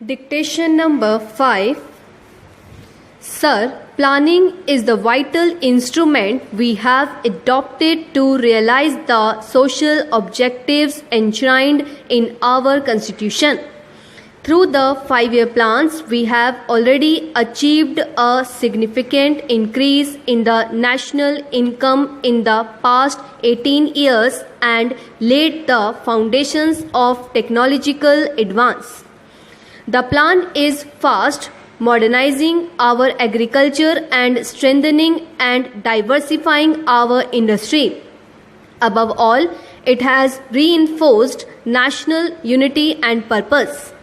Dictation number 5. Sir, planning is the vital instrument we have adopted to realize the social objectives enshrined in our Constitution. Through the 5-year plans, we have already achieved a significant increase in the national income in the past 18 years and laid the foundations of technological advance. The plan is fast modernizing our agriculture and strengthening and diversifying our industry. Above all, it has reinforced national unity and purpose.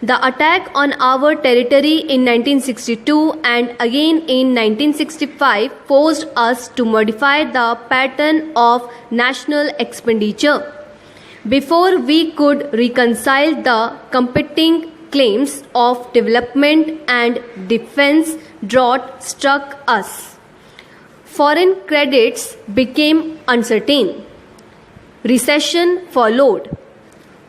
The attack on our territory in 1962 and again in 1965 forced us to modify the pattern of national expenditure. Before we could reconcile the competing claims of development and defense, drought struck us. Foreign credits became uncertain. Recession followed.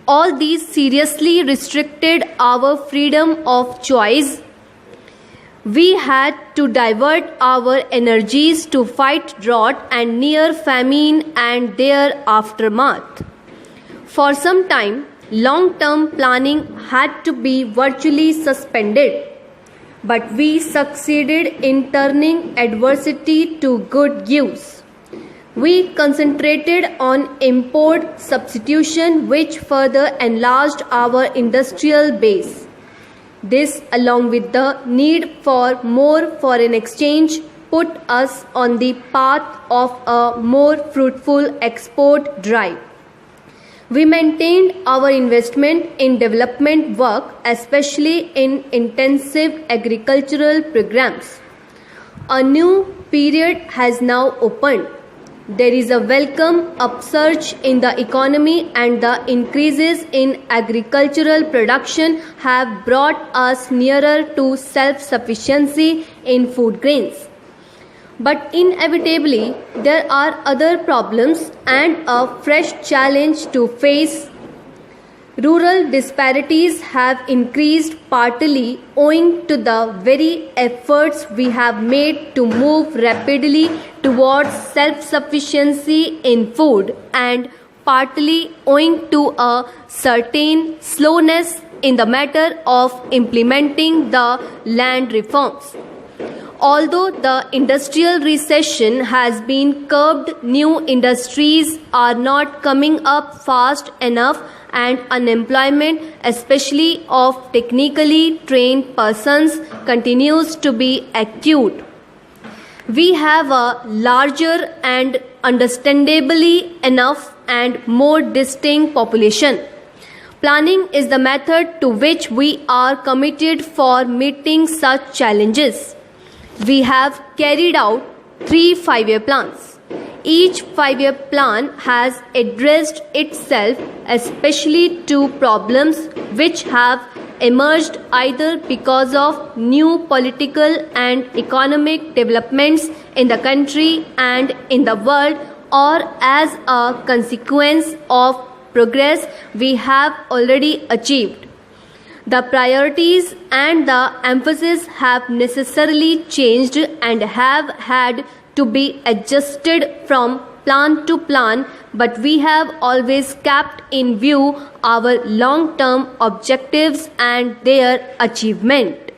All these seriously restricted our freedom of choice. We had to divert our energies to fight drought and near famine and their aftermath. For some time, long-term planning had to be virtually suspended, but we succeeded in turning adversity to good use. We concentrated on import substitution, which further enlarged our industrial base. This, along with the need for more foreign exchange, put us on the path of a more fruitful export drive. We maintained our investment in development work, especially in intensive agricultural programs. A new period has now opened. There is a welcome upsurge in the economy, and the increases in agricultural production have brought us nearer to self-sufficiency in food grains. But inevitably, there are other problems and a fresh challenge to face. Rural disparities have increased, partly owing to the very efforts we have made to move rapidly towards self-sufficiency in food, and partly owing to a certain slowness in the matter of implementing the land reforms. Although the industrial recession has been curbed, new industries are not coming up fast enough, and unemployment, especially of technically trained persons, continues to be acute. We have a larger and understandably enough and more distinct population. Planning is the method to which we are committed for meeting such challenges. We have carried out 3 5-year plans. Each 5-year plan has addressed itself especially to problems which have emerged either because of new political and economic developments in the country and in the world, or as a consequence of progress we have already achieved. The priorities and the emphasis have necessarily changed and have had to be adjusted from plan to plan, but we have always kept in view our long-term objectives and their achievement.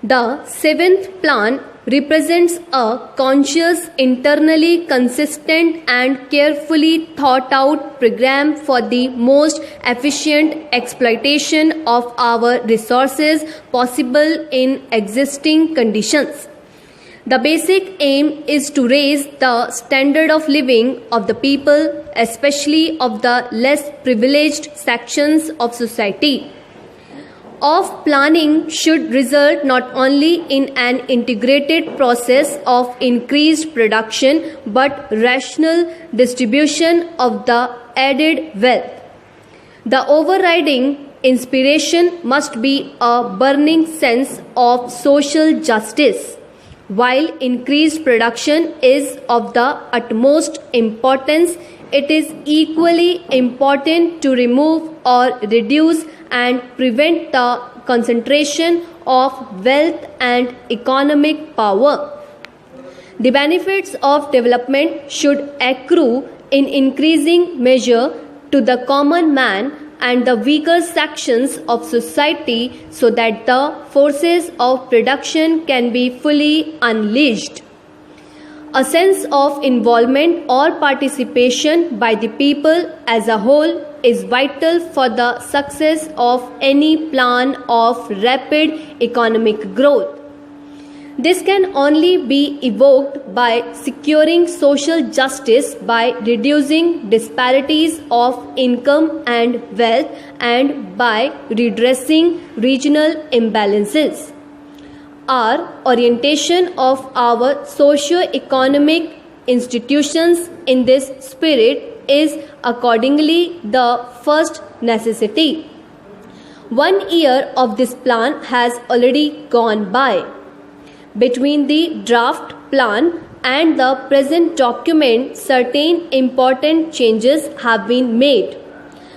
The 7th plan represents a conscious, internally consistent and carefully thought out program for the most efficient exploitation of our resources possible in existing conditions. The basic aim is to raise the standard of living of the people, especially of the less privileged sections of society. Of planning should result not only in an integrated process of increased production, but rational distribution of the added wealth. The overriding inspiration must be a burning sense of social justice. While increased production is of the utmost importance, it is equally important to remove or reduce and prevent the concentration of wealth and economic power. The benefits of development should accrue in increasing measure to the common man and the weaker sections of society so that the forces of production can be fully unleashed. A sense of involvement or participation by the people as a whole is vital for the success of any plan of rapid economic growth. This can only be evoked by securing social justice by reducing disparities of income and wealth and by redressing regional imbalances. Our orientation of our socio-economic institutions in this spirit is accordingly the first necessity. 1 year of this plan has already gone by. Between the draft plan and the present document, certain important changes have been made.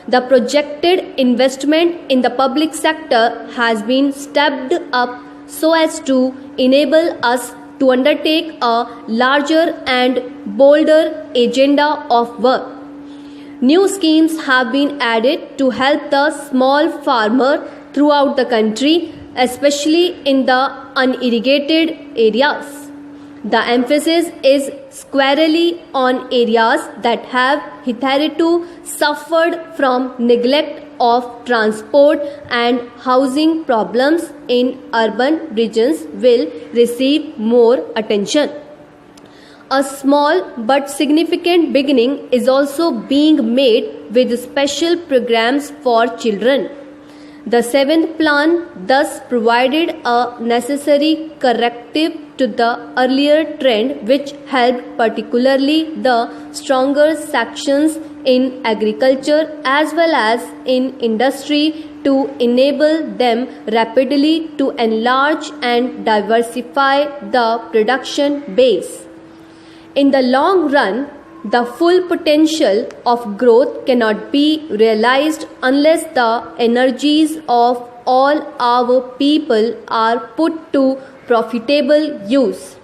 The projected investment in the public sector has been stepped up so as to enable us to undertake a larger and bolder agenda of work. New schemes have been added to help the small farmer throughout the country, especially in the unirrigated areas. The emphasis is squarely on areas that have hitherto suffered from neglect of transport, and housing problems in urban regions will receive more attention. A small but significant beginning is also being made with special programs for children. The 7th plan thus provided a necessary corrective to the earlier trend, which helped particularly the stronger sections in agriculture as well as in industry to enable them rapidly to enlarge and diversify the production base. In the long run, the full potential of growth cannot be realized unless the energies of all our people are put to profitable use.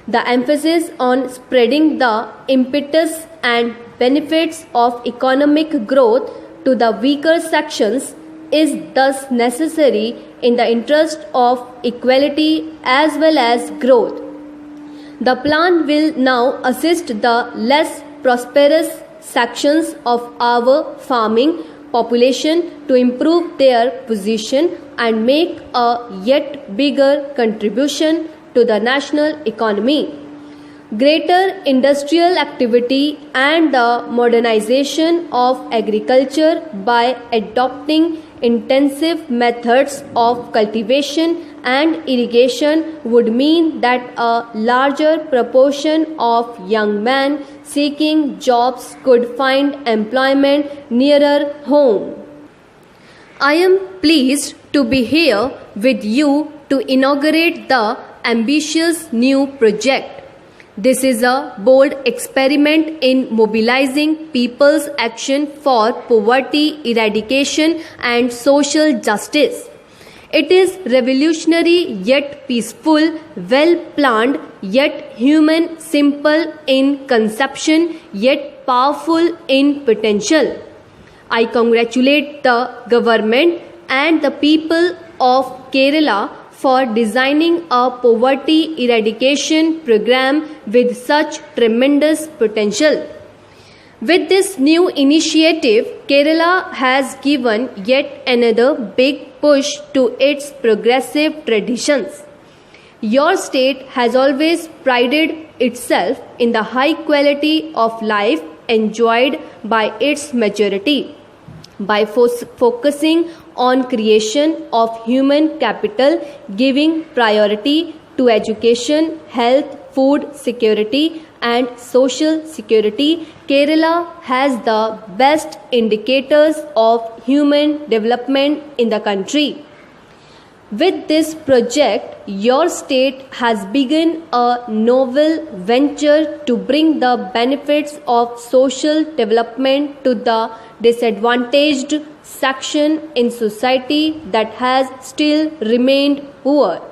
The emphasis on spreading the impetus and benefits of economic growth to the weaker sections is thus necessary in the interest of equality as well as growth. The plan will now assist the less prosperous sections of our farming population to improve their position and make a yet bigger contribution to the national economy. Greater industrial activity and the modernization of agriculture by adopting intensive methods of cultivation and irrigation would mean that a larger proportion of young men seeking jobs could find employment nearer home. I am pleased to be here with you to inaugurate the ambitious new project. This is a bold experiment in mobilizing people's action for poverty eradication and social justice. It is revolutionary yet peaceful, well planned yet human, simple in conception yet powerful in potential. I congratulate the government and the people of Kerala for designing a poverty eradication program with such tremendous potential. With this new initiative, Kerala has given yet another big push to its progressive traditions. Your state has always prided itself in the high quality of life enjoyed by its majority. By focusing on creation of human capital, giving priority to education, health, food security and social security, Kerala has the best indicators of human development in the country. With this project, your state has begun a novel venture to bring the benefits of social development to the disadvantaged section in society that has still remained poor.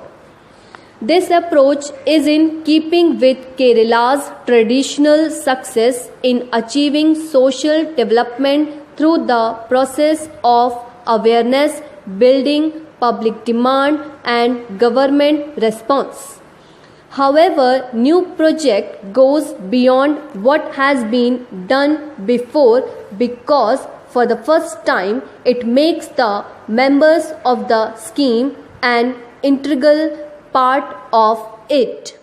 This approach is in keeping with Kerala's traditional success in achieving social development through the process of awareness building, public demand, and government response. However, new project goes beyond what has been done before because for the first time it makes the members of the scheme an integral part of it.